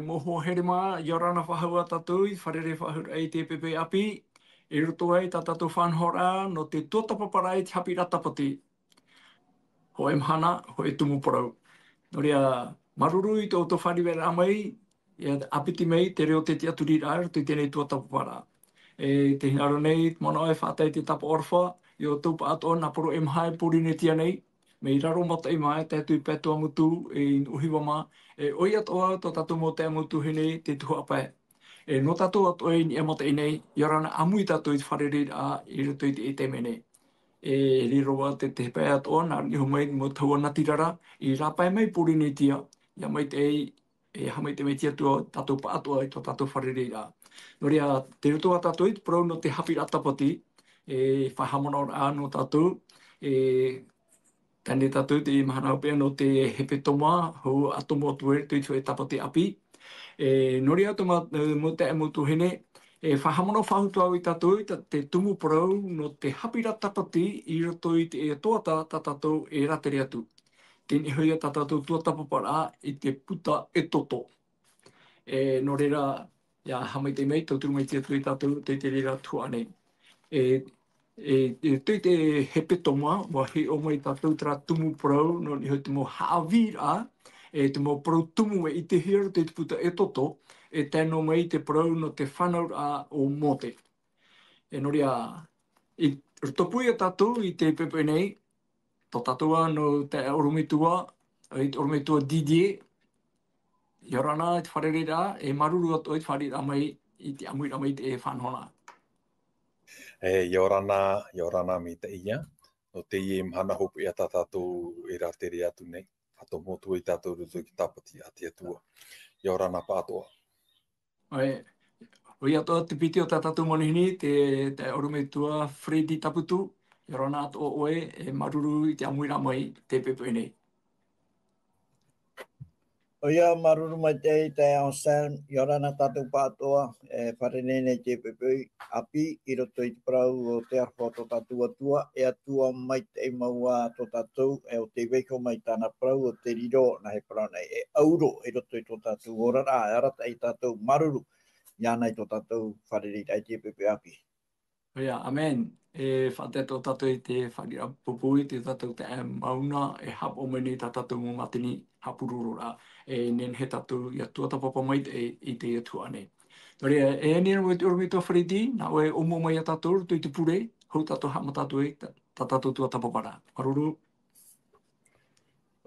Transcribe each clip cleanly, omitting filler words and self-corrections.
moho herema, yorana whahua tatui, wharere whahur ei te pepe api, e roto ai ta tatou whanhora no te tuatapaparai te hapi ratapati. Ho e mhana, ho e tumu porau. No rea maruru i tō whariwera amai, e apiti mei te reo te te aturi rai, tu tēnei tuatapapara. E te hinaro nei, mana e whātai te tapa orwha, i o tūpa ato nā poro e mhai purine tia nei, me i raro mata i mai, te tui pētua mutu, e uhiwama, e oi atoa tō tātou mō te mutu hene te tuhu apai. E no tātou ato e ni e mata i nei, i orana amui tātou i te wharere a i roto i te e te mene. E riroa te pai atoa, nā niho mai mo taua natirara, i rāpai mai purine tia, ia mai te e hamai te mei tia tua tātou pa atoa i tō tātou wharere a. No rea, te rotoa tātou i, parau no te hapi ratapati, e whahamona ora no tātou, e tēnei tātou te mahana hopea no te hepe toma, hou atomo atu e tui tue tapati api. E nori atu mo te amutu hene, e whahamona whahutu au i tātou i te tumu parau no te hapira tapati i roto i te e toata tā tātou e ratere atu. Tēnei hui tā tātou tuatapapara i te puta e toto. E no reira, ia hamai te mei, tauturu mai te atu i tātou te reira tua nei. Tui te hepe toma, wa he o mai tātou tera tumu parau, no ni hoi te mo haawira, te mo parau tumu e i te hira te puta e toto, e tēnō mai te parau no te whanau a o mote. E nori a, i rotopui a tātou i te pepe nei, tō tātua no te oromitua, i te oromitua Didier, i orana i te wharere rā, e maruru atu i te wharere mai i te amui ramai te e whanhona. Yorana mi te ia, no te i mhana hopu i a tātou i ratere atu nei, hato motu i tātou rutu ki tapati ati atua. Yorana pātoa. Ai, oi atoa te piti o tā tātou monihini, te orumetua Fredi Taputu, i rona ato o oe, e maruru i te amui ramai te pepe nei. Oia maruru mai te ao Sam, i orana tātou pātoa, wharenene te pepui api, i roto i te parau o te arwha tō tātou atua, e atua mai te maua tō tātou, e o te weko mai tāna parau o te riro, na he parau nei, e auro i roto i tō tātou orara, e arata i tātou maruru, ia nei tō tātou wharerita i te pepui api. Oia, amen. E whate tō tātou i te wharira pupui, te tātou te mauna, e hap o mene tā tātou mō matini hapururura, e nen he tātou i atua tapapa mai i te atua nei. Nori, e nera mo te oromito Fredi, nā oe omo mai a tātou, tu i te pure, hau tātou hama tātou e, tā tātou tua tapapara. Maruru.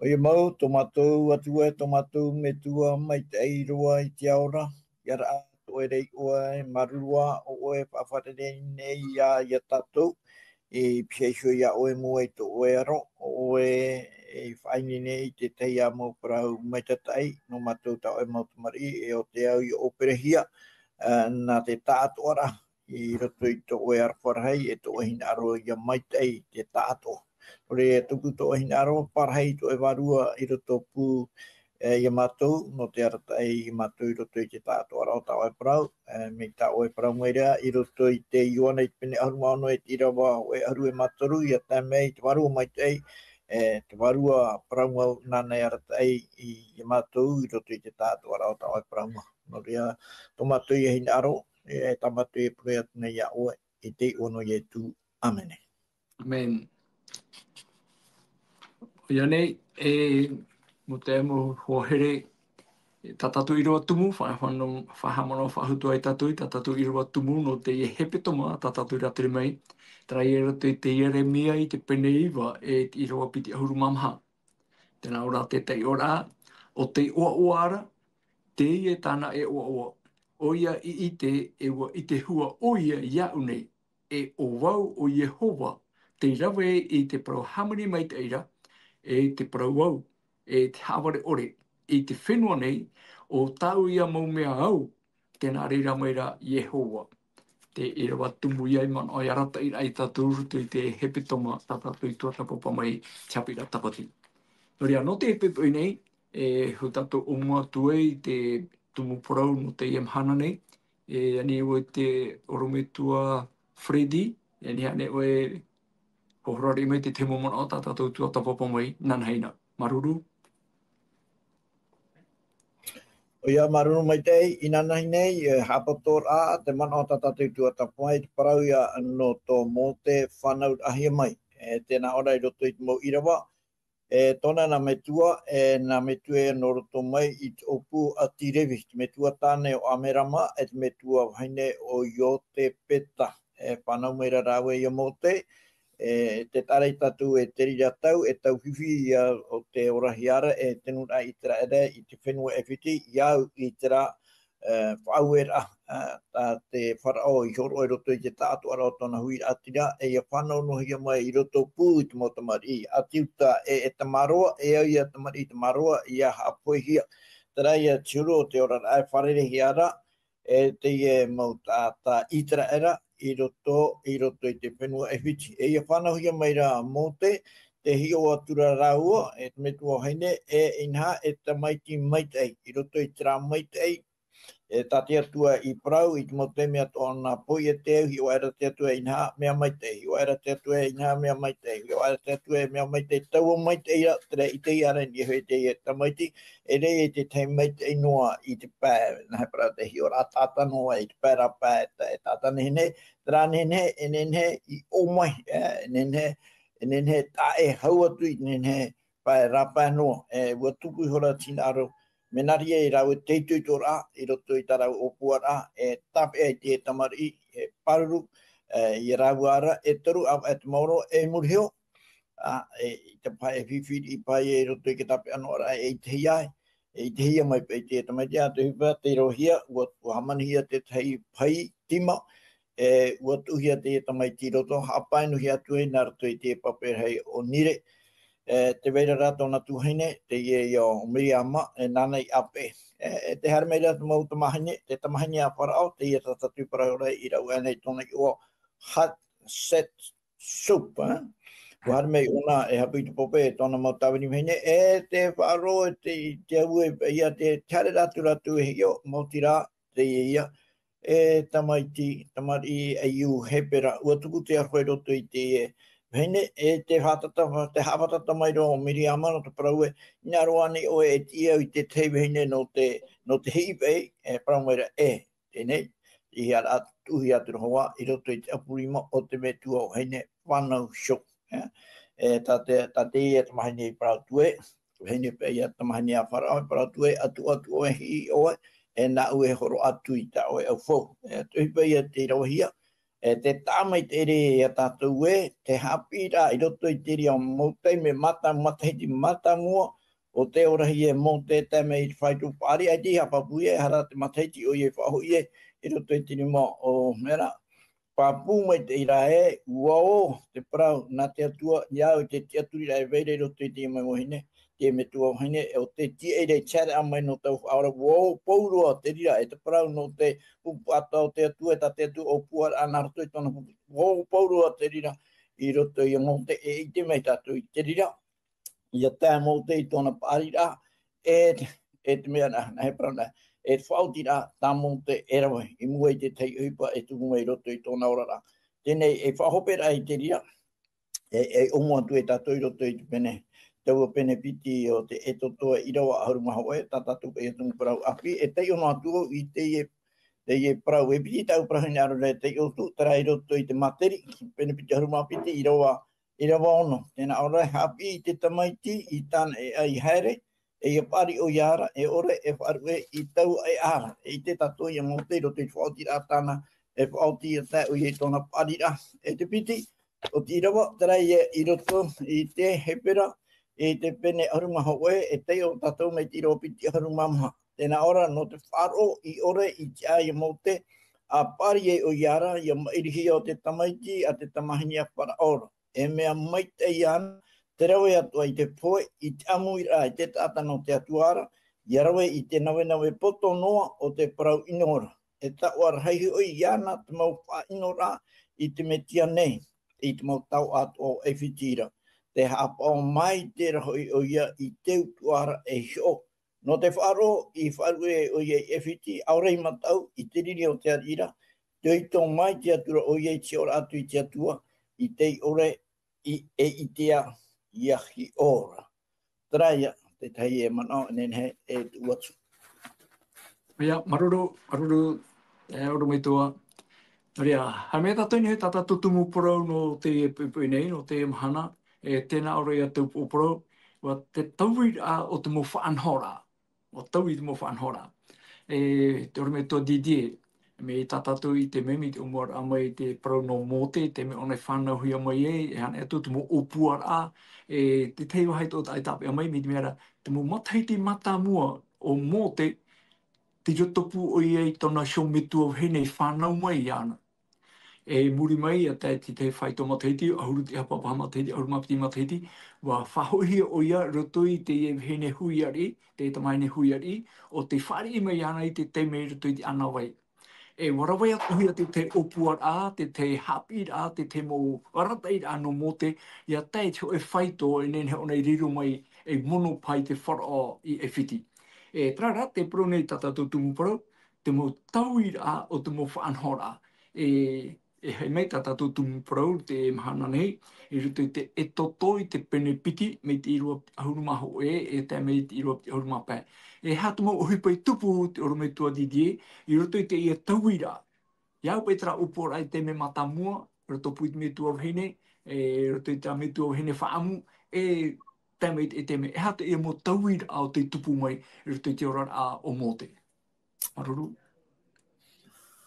Oia mau, tomatou atua, tomatou me tua mai te eiroa i te aora, iara o e rei oe marurua o oe whawharere nei ia tātou, e piaisho ia oe mua i tō oe aro, o oe e whaini nei te teia mau parau mai tatai, no mātou ta oe mautamari, e o te au i operehia, nā te tātoara, i roto i tō oe arwharahei, e tō oe hina aro ia mai tei te tātoa. Ore e tuku tō oe hina aro, parahei tō e warua i roto pū, ia mātou, no te arata i mātou i roto i te tātou arao tā oe parau, me tā oe parau meirea, i roto i te iwana i te pene aru maono e tira wā oe aru e mātoru, i a tā mei te warua mai tei, te warua parau mau nānei arata i mātou i roto i te tātou arao tā oe parau mau. No rea, tō mātou i hina aro, e tā mātou i pure atu nei a oe, i te ono i e tū. Amene. Amen. Ia nei, mo te amo hohere, tā tātou i roa tumu, whahamano whahutu ai tātou, tā tātou i roa tumu, no te hepe toma, tā tātou i ratere mai, trai e rato i te Jeremia i te pene iwa, e i roa piti ahuru mamha. Tēnā ora te tei ora, o te oa oara, te i e tāna e oa oa. Oia i te, i te hua oia iau nei, e o wau o Yehova, te rawe i te parau hamani mai te eira, e te parau au, e te haware ore, i te whenua nei, o tau ia mau mea au, tēnā reira meira Yehova. Te irawa tumu iai man oi arata i ai tātou rutu i te hepe toma, tā tātou i tuatapapa mai chapira tapati. Nori anō te hepe pui nei, hu tātou o mua tue i te tumu porau no te iam hana nei, ani o te orometua Fredi, ani ane o hohorari mai te temo mana o tā tātou tuatapapa mai nanhaina. Maruru. O ia marunu mai tei, inana nei, hapator a, te mana o tatatu tua tapuai, te parau ia no tō mō te whanau ahia mai. Tēnā ora I roto I te mau irawa, tōna nā metua, nā metua no roto mai I te opu a tirewi, te metua tāne o Amerama, te metua haine o Io te Peta, whanau meira rāwe I mō te, te tarei tatu te rira tau, tau whiwhi ia o te orahiara, tenura I tera ere, I te whenua whiti, iau I tera whauera, ta te wharao I horo I roto I te tātu ara o tōna hui atira, ia whanau nohia mai I roto pū I te motamari, atiuta te maroa, au ia tamari te maroa, ia hapoihia, tera ia tiuro o te ora rai wharerehi ara, te ia mau tā I tera era, I roto I te whenua whiti. Ia whanau mai rā mō te hio atura rāua, te metua haine, inha te maiti maitei, I roto I te rā maitei, tāte atua I prau, I te mote mea tōna poi te au, hio era te atua inha mea maitei, hio era te atua inha mea maitei, hio era te atua mea maitei, taua maitei ra, tere I te iara ni hoi te ta maiti, re te te maitei noa I te pā, nahe para te hio rā tāta noa I te pā rā pā, tāta nene, tera nene, nene I o mai, nene tā hau atu I nene pā rā pā noa, ua tuku I hora tina aro, Menaria I rau teitui tō rā, I roto I tarau opua rā, tape ai te tamari, paruru, I rau ara, taru au te mauro, murihio, I te pai whiwhiri I pai I roto I ke tape anō rā, te hiai, te hia mai pai te tamari, te hipa, te rohia, ua hamanihia te tei pai tima, ua tuhia te tamai ti roto, hapai nuhi atu e nā roto I te pape hei o nire, te weira rā tōna tuhine, te ie o Miriama, nāna I ape. Te hara meira te mau tamahine, te tamahine a wharao, te ie tatatu paraura I rau anei tōna I o hot set soup. Ko hara mei ona hapu I te pope tōna mau tawini mehine, te wharo, te aue, ia te tare ratu hio, mauti rā, te ia, tamari iu hepera, ua tuku te arwhai roto I te Hene te hawatata mai ro Miriama no te paraue, ngā roa ni o te iau I te teiwe hene no te hiwei, paraumaira tēnei, I hara tuhi atu roa, I roto I te apurima o te metua o hene whanau shok. Tā te ia tamahine I parautue, hene pe ia tamahine a wharau, parautue atu o hi oe, nā ue horo atu I ta oe au fau. Tuhi pe ia te rauhia, te tāmai te ere a tātou te hapira I roto I te rea mautei me matahiti mata mua o te orahi mō te tame I whaitu pāri ai te hapapu hara te matahiti o whaho I roto I te rima o mera pāpū mai te ira ua te parau nā te atua iau te tiaturi rai veire roto I te mai mohine te metua hine o te ere chat amai no tau aura pourua te rira te parau no te upata o te atua te atu o puar anarto I tona pourua te rira I roto I ngō te te mei tatu I te rira ia tā mō te I tona pārira te mea na he parana whauti rā tā mō te erawai I mua I te tei uipa tuku mai roto I tona ora rā tēnei whahopera I te rira omo atu tatu I roto I te pene taua pene piti o te totoa I rawa ahuru maha oe, tātātu pe tungu parau api, tei ono atu I te ie parau piti, tau parau ni aro rei te otu, tara I roto I te materi, pene piti ahuru maha piti I rawa ono. Tēnā ora hapi I te tamaiti, I tāna ai haere, ia pari o iara, ore, wharu I tau ai ara, te tato I mō te roto I whaoti rā tāna, whaoti I tā o I tōna pari rā, te piti, o te irawa, tara I roto I te hepera, te pene arumaha oe, te o tātou mei tiro piti arumaha. Tēnā ora no te wharo I ore I te aia mō te a pari o iara, ia mairihi o te tamaiti a te tamahini a whara ora. Mea maite I ana, te rawe atua I te poe, I te amu I rā, I te tāta no te atuara, ia rawe I te nawe poto noa o te parau inora. Tau arhaihi o I ana, te mau wha inora, I te metia nei, I te mau tau atu o whitira. Te hapa o mai te rahoi o ia I te utuara hio. No te wharo I wharu o ia whiti, aurei matau I te riri o te arira, te ito mai te atura o ia te ora atu I te atua, I te ore I tea iahi ora. Traia, te tai manao, nene tu atu. Ia, maruru, oro mai toa. Ria, ha mea tātou ni he tata tutumu porau no te pui nei, no te mahana, tēnā ora ia te upo porau, wa te tauwi o te mo whaanhora, o tauwi te mo whaanhora. Te ora me toa Didier, me tata tu i te memi te umuar a mai te porau no mote, te me onai whanau hui a mai hana atu te mo upuar a, te teiwa hai tō tai tape a mai, me te mera, te mo mataiti mata mua o mote, te jotopu o iei tona showmetu au hene whanau mai i ana. Muri mai a te whaito mataiti, ahuru te hapapa mataiti, ahuru mapiti mataiti, wa whahohi o ia roto i te hene huiari, te tamaine huiari, o te whari i mai ana i te teimei roto i te ana wai. Warawai atu hui atu te opuar a, te hapir a, te mo waratai a no mote, ia tai te o whaito e nene o nei riru mai e mono pai te whara i e whiti. Trara, te pro nei tata tumu pro, te mo tauir a o te mo whaanhora. Hei mei tata tumu pro, te mahana nei, i ruto i te totoi te pene piti, me te irua ahuru maho te mei te irua ahuru mapai. Hatu mo uhipai tupu te oro me tua Didier, i roto i te ia tauira. Iau petra upora i te me matamua, roto pui me tua hine, roto i te me tua hine whaamu, tēmei e tēmei. E hata ia mo tauira au te tupu mai, i roto i te ora a o mote. Maruru.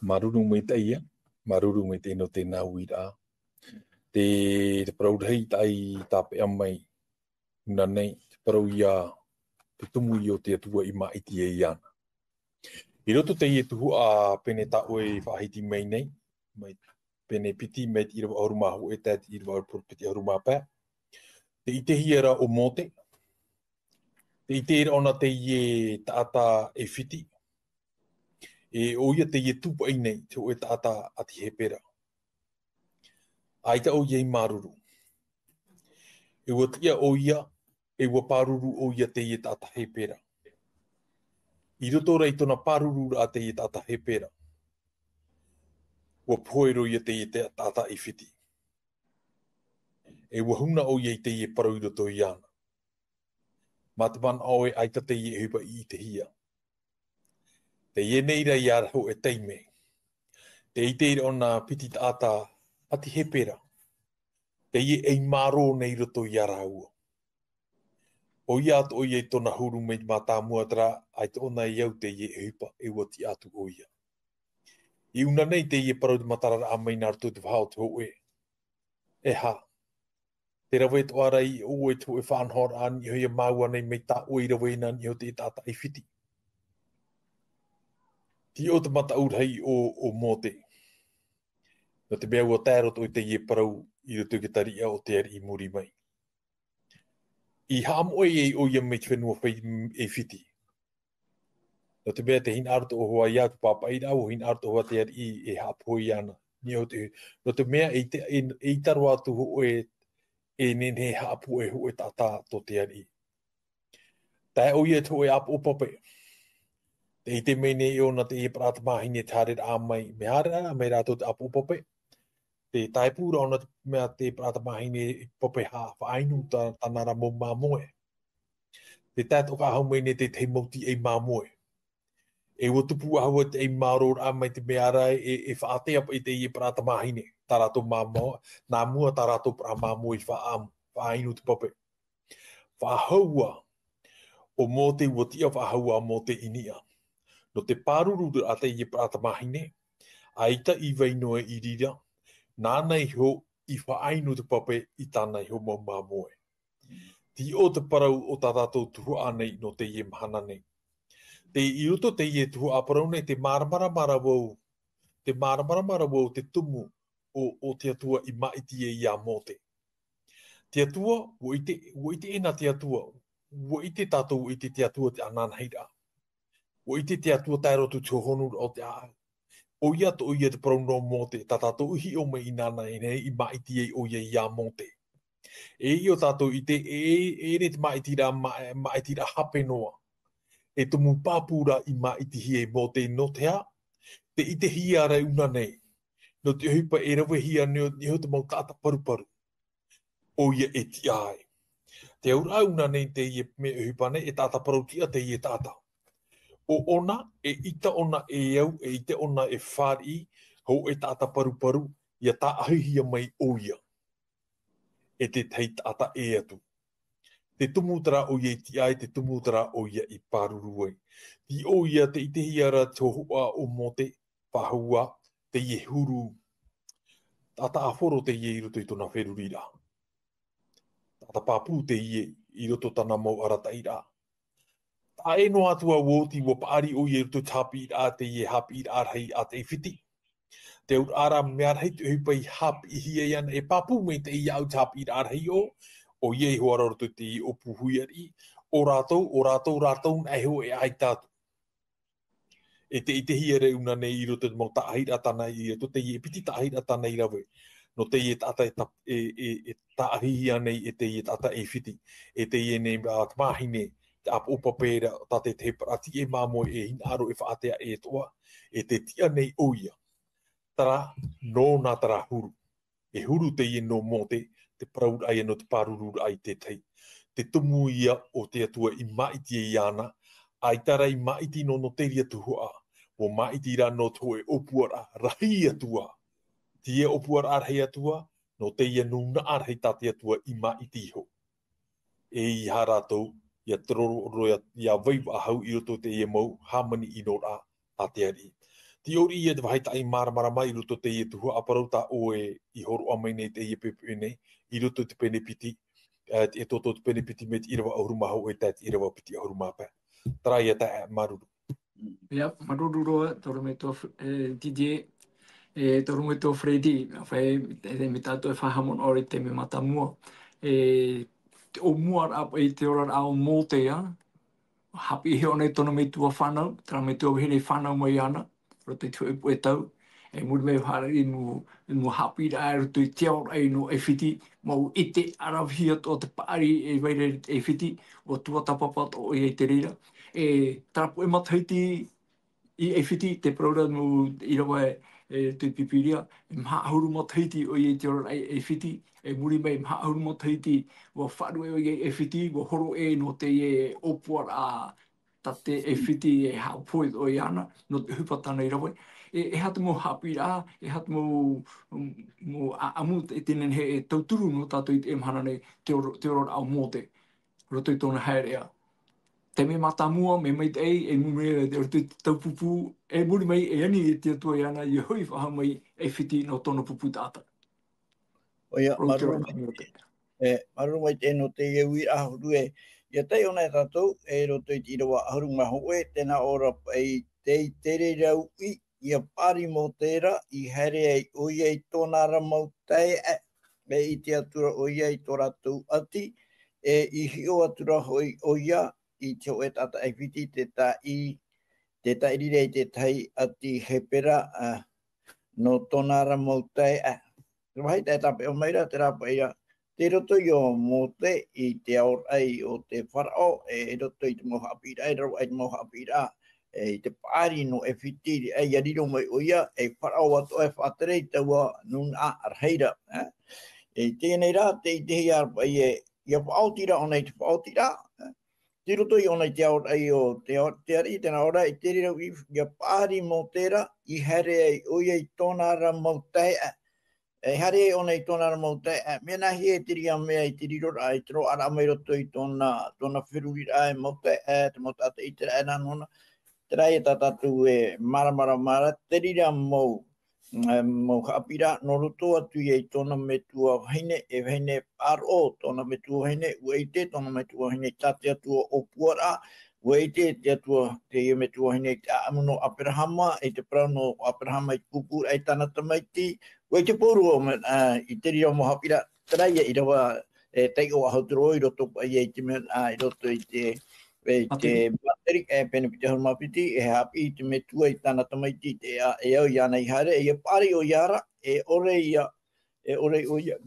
Maruru me te ia, maruru me te no te nauira. Te paraurhei tai tape amai, una nei, te parau ia, te tumu i o te atua i maiti e iana. I roto te ie tuhu a pene taue i whahiti mei nei, mai pene piti me te irawa auru mahu e te irawa auru piti auru mapea. Te ite hiera o mote, te ite ira ona te ie taata e whiti, o ia te ie tupa i nei, te o e taata ati he pera. Aita o iei maruru. E ua tia o ia, e ua paruru o ia te ie taata he pera. I roto rei tona paruru a te ie taata he pera. Ua poero ia te ie taata i whiti. E ua huna o iei te ie parau i roto i ana. Mataman oe aita te ie hupa i te hia. Te ie neira i araho e teime. Te ite ira ona piti taata ati he pera. Te ie ei maro nei roto i araua. O ia atu o iei tona huru me mata muatra, ai te ona iau te ie hupa e ua ti atu o ia. I una nei te ie parau di matarara a mai nara tu te whao te hoe. E ha. Te rawe to arai o e tu e whanhor an i hoia maua nei mei ta o i rawe nan i ho te tata i whiti. Ti o te mata urhei o mote. No te mea ua tērot o te ie parau i roto ki taria o te ari i muri mai. I haamoe e o ia mei te whenua whai e whiti. No te mea te hin arto o hoa ia tu papa i rau, hin arto hoa te ari e haapo i ana. No te mea e taro atu ho e nene haapo e ho e tata to te ari. Tai o ia to e apo pape. Te ite mene e ona te e prata mahine tāre a mai me hara, me rato te apo pape. Te taipura ona mea te prata mahine pape ha whainu tanara mo mamoe. Te tato ka hau mene te mauti e mamoe. E watupu ahua te e maror a mai te meara e whaatea pa i te i prata mahine. Tarato mamoe, nā mua tarato pra mamoe whainu te pape. Whahaua o mō te watia whahaua mō te inia. No te paruru a te i prata mahine, aita i veinoe i rira, nānei ho i whaainu te pape i tānei ho mau mamoe. Ti o te parau o tātātou tuhu anei no te ie mahana nei. Te i roto te ie tuhu a parau nei te maramara wau, te tumu o te atua i maiti e ia mote. Te atua, wo ite ena te atua, wo ite tātou i te atua te ananheira. Wo ite te atua tai roto te honu o te a. O ia to o ia te parau no mote, ta tātou uhi o me i nana e nei i maiti e o ia mote. E i o tātou i te e te maiti ra hape noa. E tumu pāpura i maiti hi e mote no te a. Te ite hi ara una nei. No te hupa e rawe hi a ni ho te mau tāta paruparu. O ia e ti ai. Te aura una nei te i me hupa nei e tāta parutia te i e tāta. O ona, e ita ona e au, e ite ona e whari, ho e tata paru, ia ta ahihia mai oia. E te tei tata e atu. Te tumutara o ia ti ai, te tumutara o ia i paruruai. Ti o ia te ite hiara tohua o mote, pahua, te ie huru. Tata awhoro te ie i roto i tona wherurira. Tata papu te ie i roto tana mau arata i rā. Ta e no atua woti wa paari o ie roto tapi i rā te ie hapi i rā rei a te whiti. Te ur ara mea rei te hupai hapi i hia iana e papu me te ia au tapi i rā rei o ie i hoara roto te i opu huiari. O rātou, na eho e ai tātu. E te ite hiere una nei i roto mau taahira tana i roto te ie piti taahira tana i rawe. No te ie tata e taahihia nei e te ie tata e whiti. E te ie nei mahine te apu upapera tate te parati e mamoe e hinaro e whaatea e toa. E te tia nei oia. Tara, no nā tara huru. E huru te ie no mote, te praur ai no te parurur ai te tei. Te tumu ia o te atua i maiti e iana, ai tara i maiti no teria tuhua. O maiti ra no toe opuara rahi atua. Tie opuara arhei atua, no te ia nuna arhei tate atua i maiti ho. E i haratou, ia troro ia vaiwa hau i roto te ia mau, hamani i no rā tate ari. Ti ori ia te wahaita i maramara mai i roto te ia tuhua aparauta o e i horo amai nei te ia pepe nei, i roto te penepiti, e toto te penepiti me te irawa ahuruma hau e tēt irawa piti ahuruma pē. Tara ia tā maruru. Ia, maruru roa, toro me tō Didier, toro me tō Freddy, whai me tātou e whahamon ori te me matamua. O mua rapa i te ora rao mō te ia, hapi he ona i tono me tua whanau, tara me tua hene whanau mai ana, roto i tu e pue tau. E muri mei harari mu hapi ra roto i te ora i no e whiti, mau ite arawhia o te paari e weire e whiti, o tua tapapat o i te rira. E tarapu e mataiti i e whiti te praura mu i rawa te pipiria, e maha ahuru mataiti o i te ora e whiti, e muri mei maha ahuru mataiti wa wharu e whiti, wa horo e no te e opuara a tate e whiti e haupoe o i ana, no te hupatana i rawa. E hata mo hapi rā, e hata mo amu e tenen he e tauturu no tātou i te emhana nei te ora au mōte, roto i tōna haerea. Te me matamua, me mai te ei, e mumea te roto i te taupupu, e muri mai e ani e te atua i ana, i hui whaha mai e whiti no tōna pupu tāta. Oia, maruru mai te no te iwi ahuru e, ia tei ona e tātou, e roto i te irawa ahuru maho e, tēnā ora i te tere rau i, ia pari mō tērā, i here ai oia i tōna ramau tei e i te atura oia i tō rātou ati, e i hio atura hoi oia i te o e tata e whiti te tā i rire i te tai ati he pera no tōna ramau tei e. Rahai te tape o meira, te rapa ia, te roto i o mōte i te aor ai o te wharao, e roto i te moha apira, e rau ai te moha apira, e te pāri no e whitiri, e ia riro mai o ia, e wharao ato e whātere i taua nun a arheira. E tēnei rā, te i te hi arpa i e, ia whaotira o nei te whaotira, te roto i o nei te aor ai o te ari, tēnā ora, i te riro i, ia pāri mō tēra, i here ai o ia i tōna ra mau tei e hare o nei tōna ra mau tei mea nahi e tiri a mea i tiri rora, i tiro ara mai roto i tōna whirurira e mau tei, te mau tata i tira e nanona, te rai e tatatu e mara, te rira mau haapira, no roto atu i tōna me tua haine, e haine paro, tōna me tua haine, ueite, tōna me tua haine, tate atua o puara, ueite, te atua, te ia me tua haine, te amuno Aperahama, e te prauno Aperahama i pupu, e tanata maiti, ueite poru o i te rira mo haapira, te rai e rawa, tei o ahauturo i roto pa i te mea, i roto i te bateri, pene pite hurumapiti, e hapi te me tua i tāna tamaiti, e au iana i hare, e pari o iara, e ore o ia,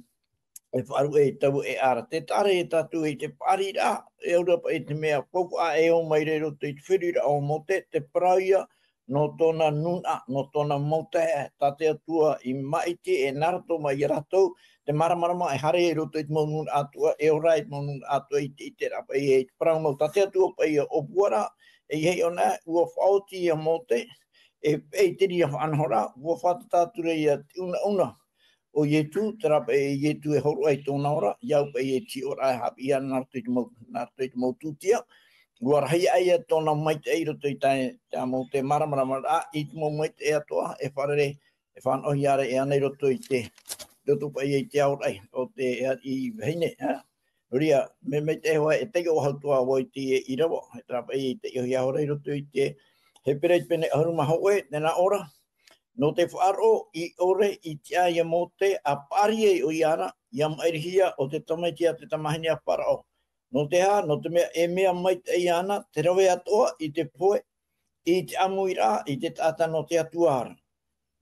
e wharu e tau e ara. Te tare e tatu i te pari rā, e urapa i te mea poku a e o mai re roto i te whirira o mote, te praia, no tōna nuna, no tōna mote, tate atua i maiti, e narato mai i ratou, te maramarama e hare e roto i te mau nuna atua, e ora i te mau nuna atua i te rapa i te praumau tate atua pa i o puara, e hei ona ua whaoti ia mō te e tiri a whanhora, ua whatatāture ia una o ietu, terapa e ietu e horu ai tōna ora, iau pa e ti ora e hapi ia nā tui te mau tūtia, ua rahi ai a tōna maite e roto i tai mō te maramarama i te mau maite e atoa, e wharere, e whanohi are e anei roto i te roto pa i te aur ai, o te i heine, Ria, me te hoa e teke o hautua o i te i rawa, he trapa i te iho iahora i roto i te he pereit pene haruma haue, nena ora, no te whaaro i ore i te aia mō te a pari e o iara, iam airihia o te tamaitia te tamahini a parao. No te ha, no te mea e mea maite e ana, te rawe atoa i te poe, i te amuira, i te tata no te atuara.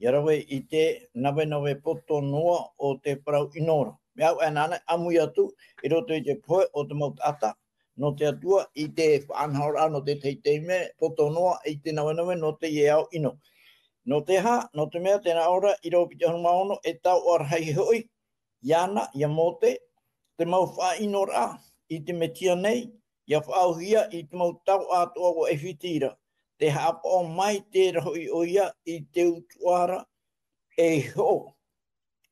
Ia rawe i te nawe poto noa o te parau inora. Me au anana amui atu, i roto i te poe o te mau tata, no te atua i te whaanhaora no te teiteime, poto noa i te nawe no te iau ino. No te ha, no te mea tēnā ora, i rau pita honu maono, e tau o arhai hoi, iana, ia mote, te mau wha inora, i te metia nei, ia whaauhia, i te mau tau atoa o e whitira. Te hapa o mai te rahoi o ia, i te utuara, e ho.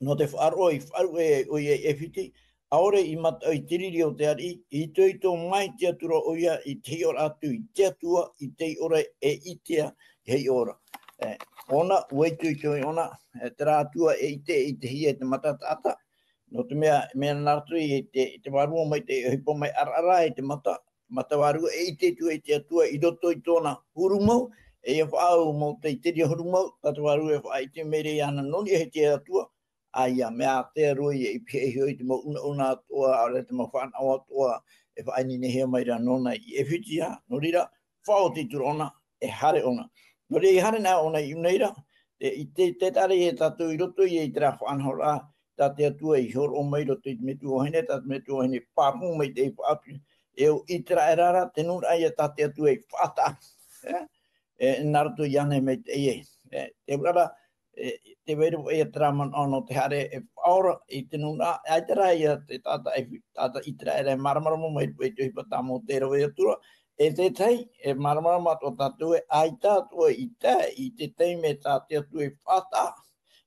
No te whaaro i wharu e o ia e whiti, aore i mata i tiriri o te ari, i tō mai te atura o ia, i te ora atu, i te atua, i te ora e itea, hei ora. Ona, uetu i tui ona, te rātua e i te hia te matatata, no te mea nārtu i te warua mai te hipo mai arara e te mata warua e te tua i te atua i roto i tōna hurumau, e whaau mo te tiri hurumau, tata warua e whaai te mere i ana noni e te atua, aia mea te roi e pia i hoi te mo una atua, aore te mo whanau atua, e whaai ni nehea mai rea nona i e whitia, no rira, whao te turona, e hare ona. No rei hare nā ona i uneira, i te tare e tatu i roto i te rā whanhora, tā te atua i horo o mai roto i te metu o hene, tā te metu o hene pāpū mai te i whaapu, e o i te rā e rara, te nura ai tā te atua i whata, nā roto i ane mai te ie. Te urara, te weiru e te rā man ono te hare e whaora i te nura, ai te rā i te tāta i te rā e rā maramaramo mai te hipata mō te rawe atura, e te tei, e maramarama o tātua, ai tātua i te teime tā te atua i whata,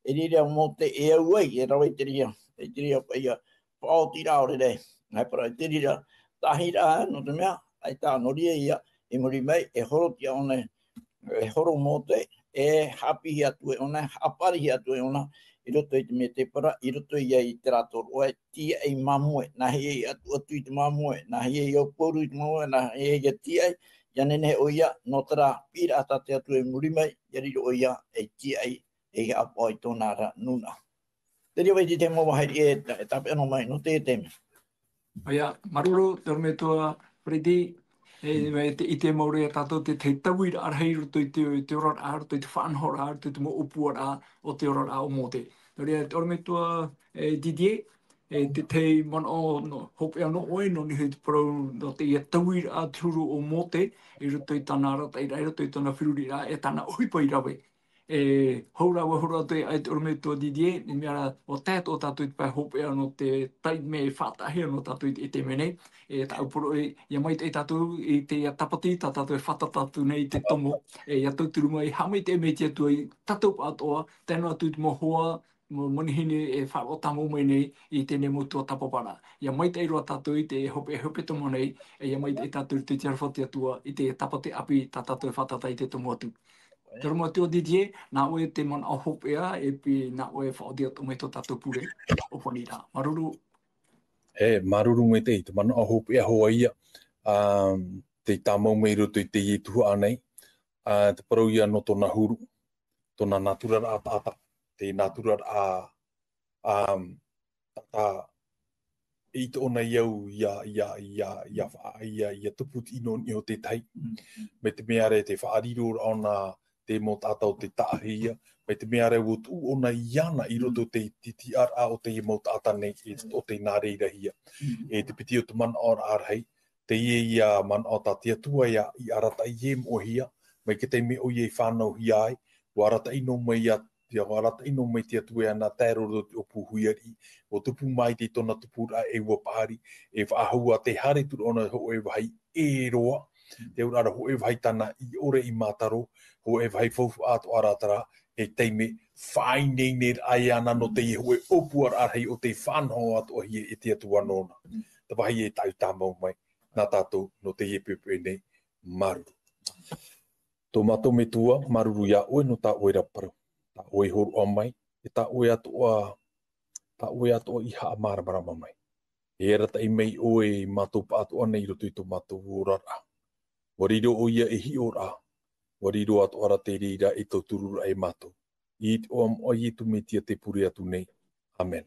e rira mō te e auai, e rawe te ria pa ia whaoti raore rei. Ngai para, te rira tahi rā, no te mea, ai tā noria ia, e muri mai, e horo tia ona, e horo mō te, e hapi hi atu e ona, hapari hi atu e ona, i roto i te me te para, i roto i ai te rātoro, oe tia ei mamue, na hei atu i te mamue, na hei au poru i te mamue, na hei tia ei, ia nene o ia, no tera pira ata te atu e muri mai, ia riro o ia, e tia ei, e apa i tōna ra nuna. Te ria wei te mawa hairi e tape ano mai, no te teme. Aia, maruru, te orme tua, Fredi, i te maure a tātou te tauira arhei roto i te ora a, roto i te whanhora a, roto i te mo upua a, o te ora a o mōte. Te orme tua Didier, te tei man o hope anō oe, no ni hui te parau no te ia tauira a turu o mōte, i roto i tāna rata i rai, roto i tāna whiruri a, e tāna uhipa i rawe. Haura te ai te orme tua Didier, ni mea o tātou tātou i te pai hope anō te tai me whatahi anō tātou i te menei, tā upuro ia mai te tātou i te tapati, tātou e whata tātou nei te tomo, ia tauturu mai, hamai te me te atua i tātou pātoa, tēnā atu i te mohoa, manihine e whao tamo mai nei i tēne motua tapapara. Ia mai te iroa tātou i te hope tomo nei, ia mai te tātou i te tiarwhati atua i te tapati api tā tātou e whatata i te tomo atu. Te roma teo Didier, nā oe te man a hopea, e pi nā oe whaodia to mai tō tātou pure o whanira. Maruru. Maruru me te man a hopea hoa ia, te tāmau mei roto i te ietuha anei, te parau ia no tōna huru, tōna natural a tata, te natural a tata i te ona iau ia tuputi ino ni o te tai, me te meare te whaariro ona te mo tātou te tāhia, me te mea reu tu ona iana i roto te titi ara o te mo tāta nei o te nāreirahia. E te piti o te man o arhei, te ia man o tā tia tua ia i arata i e mohia, mai ke te me o i e whanau hi ai, o arata ino mai ia, o arata ino mai tia tua ana tēro o puhuiari, o tupu mai te tona tupura e ua pāri, e whaahua te hare turu ona ho e wahai e roa, te ura ho e vai tana I ore I mātaro, ho e vai fofu ato aratara, e teime whai nei nei ai ana no te I ho e opuar arhei o te whanho ato hi e te atu anona. Ta wahi e tau tāmau mai, nā tātou no te pepe nei, maruru. Tō mato me tua, maruru ia oe no tā oe raparu. Tā oe horu o mai, e tā oe atoa I haa maramarama mai. E rata I mei oe mato pa atoa nei roto I tō mato urara. Wariro o ia e hi ora. Wariro atoa ra te rira I tō turura e mato. I o am o I tu me tia te puri atu nei. Amen.